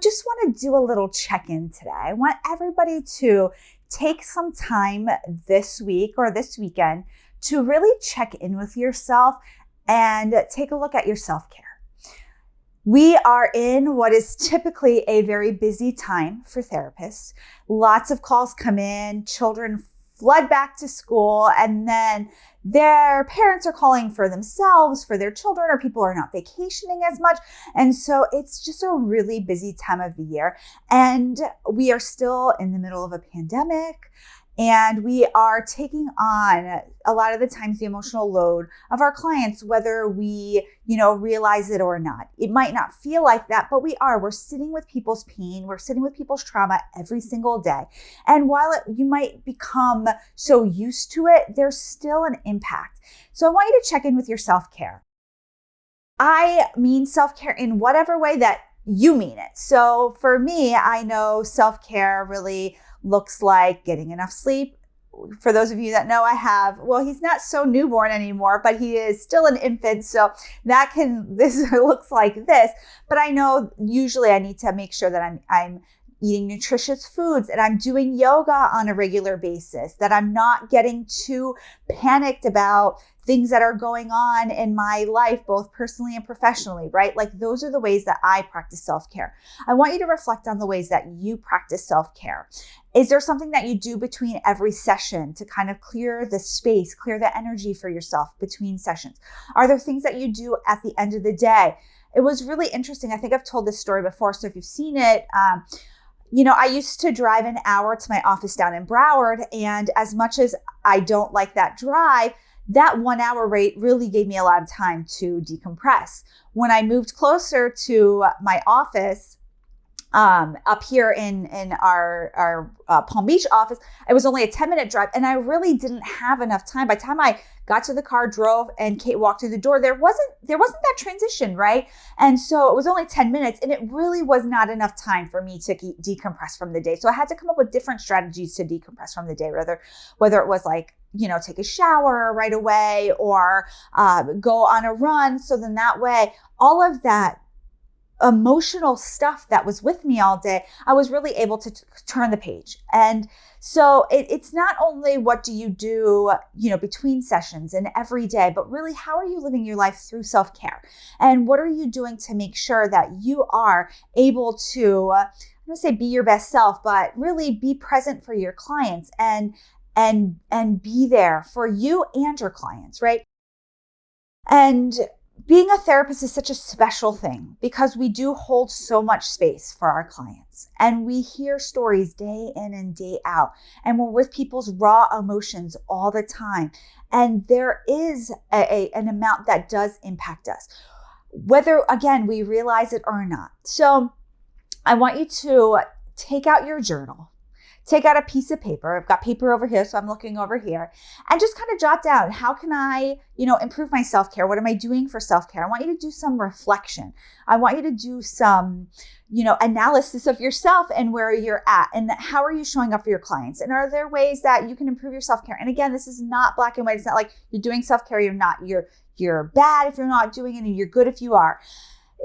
just want to do a little check-in today. I want everybody to take some time this week or this weekend to really check in with yourself and take a look at your self-care. We are in what is typically a very busy time for therapists. Lots of calls come in, children flood back to school, and then their parents are calling for themselves, for their children, or people are not vacationing as much. And so it's just a really busy time of the year. And we are still in the middle of a pandemic. And we are taking on a lot of the times the emotional load of our clients, whether we, realize it or not. It might not feel like that, but we are. We're sitting with people's pain. We're sitting with people's trauma every single day. And while you might become so used to it, there's still an impact. So I want you to check in with your self-care. I mean self-care in whatever way that you mean it. So for me, I know self-care really looks like getting enough sleep. For those of you that know, he's not so newborn anymore, but he is still an infant. So this looks like this, but I know usually I need to make sure that I'm eating nutritious foods and I'm doing yoga on a regular basis, that I'm not getting too panicked about things that are going on in my life, both personally and professionally, right? Like those are the ways that I practice self-care. I want you to reflect on the ways that you practice self-care. Is there something that you do between every session to kind of clear the space, clear the energy for yourself between sessions? Are there things that you do at the end of the day? It was really interesting. I think I've told this story before, so if you've seen it, I used to drive an hour to my office down in Broward, and as much as I don't like that drive, that 1 hour rate really gave me a lot of time to decompress. When I moved closer to my office, up here in our Palm Beach office, it was only a 10-minute drive, and I really didn't have enough time. By the time I got to the car, drove, and Kate walked through the door, there wasn't that transition, right? And so it was only 10 minutes, and it really was not enough time for me to decompress from the day. So I had to come up with different strategies to decompress from the day, whether it was like, take a shower right away or go on a run. So then that way, all of that emotional stuff that was with me all day, I was really able to turn the page. And so it's not only what do you do, between sessions and every day, but really how are you living your life through self-care? And what are you doing to make sure that you are able to, I'm going to say be your best self, but really be present for your clients and be there for you and your clients, right? And being a therapist is such a special thing because we do hold so much space for our clients, and we hear stories day in and day out, and we're with people's raw emotions all the time. And there is an amount that does impact us, whether, again, we realize it or not. So I want you to take out your journal. Take out a piece of paper. I've got paper over here, so I'm looking over here, and just kind of jot down, how can I, improve my self-care? What am I doing for self-care? I want you to do some reflection. I want you to do some, analysis of yourself and where you're at and how are you showing up for your clients? And are there ways that you can improve your self-care? And again, this is not black and white. It's not like you're doing self-care, you're not. You're bad if you're not doing it and you're good if you are.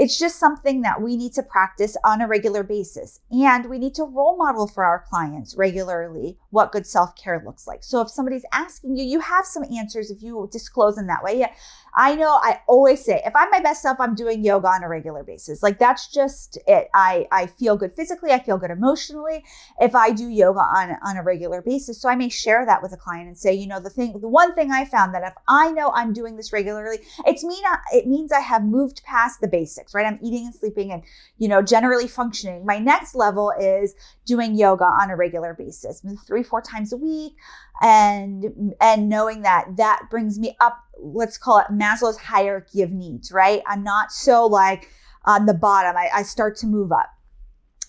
It's just something that we need to practice on a regular basis. And we need to role model for our clients regularly what good self-care looks like. So if somebody's asking you, you have some answers if you disclose in that way. Yeah, I know I always say, if I'm my best self, I'm doing yoga on a regular basis. Like that's just it. I feel good physically. I feel good emotionally if I do yoga on a regular basis. So I may share that with a client and say, the one thing I found that if I know I'm doing this regularly, it means I have moved past the basics. Right? I'm eating and sleeping and, generally functioning. My next level is doing yoga on a regular basis, 3-4 times a week. And knowing that brings me up, let's call it Maslow's hierarchy of needs, right? I'm not so like on the bottom. I start to move up.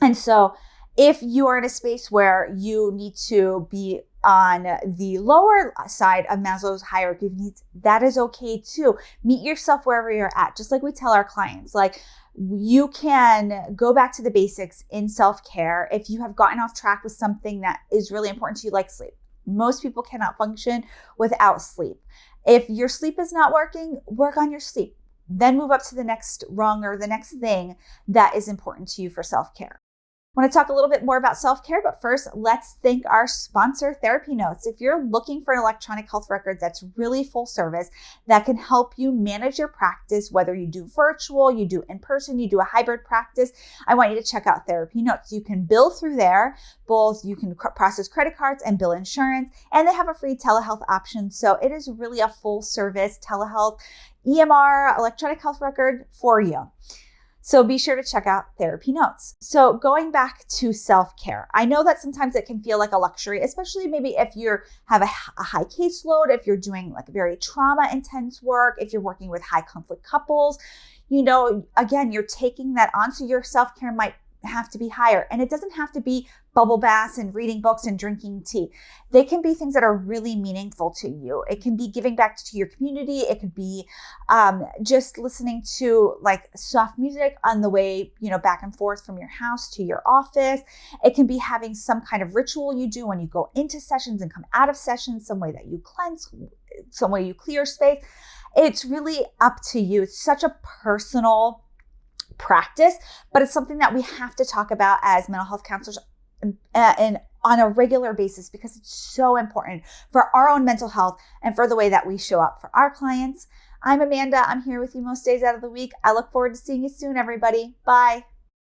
And so if you are in a space where you need to be on the lower side of Maslow's hierarchy of needs, that is okay too. Meet yourself wherever you're at. Just like we tell our clients, like you can go back to the basics in self-care if you have gotten off track with something that is really important to you, like sleep. Most people cannot function without sleep. If your sleep is not working, work on your sleep. then move up to the next rung or the next thing that is important to you for self-care. I want to talk a little bit more about self-care, but first, let's thank our sponsor, TherapyNotes. If you're looking for an electronic health record that's really full service, that can help you manage your practice, whether you do virtual, you do in person, you do a hybrid practice, I want you to check out TherapyNotes. You can bill through there. Both you can process credit cards and bill insurance, and they have a free telehealth option. So it is really a full service telehealth EMR, electronic health record for you. So be sure to check out TherapyNotes. So going back to self-care, I know that sometimes it can feel like a luxury, especially maybe if you have a high caseload, if you're doing like very trauma intense work, if you're working with high conflict couples, again, you're taking that on. So your self-care might have to be higher. And it doesn't have to be bubble baths and reading books and drinking tea. They can be things that are really meaningful to you. It can be giving back to your community. It could be just listening to like soft music on the way, back and forth from your house to your office. It can be having some kind of ritual you do when you go into sessions and come out of sessions, some way that you cleanse, some way you clear space. It's really up to you. It's such a personal practice, but it's something that we have to talk about as mental health counselors and on a regular basis, because it's so important for our own mental health and for the way that we show up for our clients. I'm Amanda. I'm here with you most days out of the week. I look forward to seeing you soon, everybody. Bye.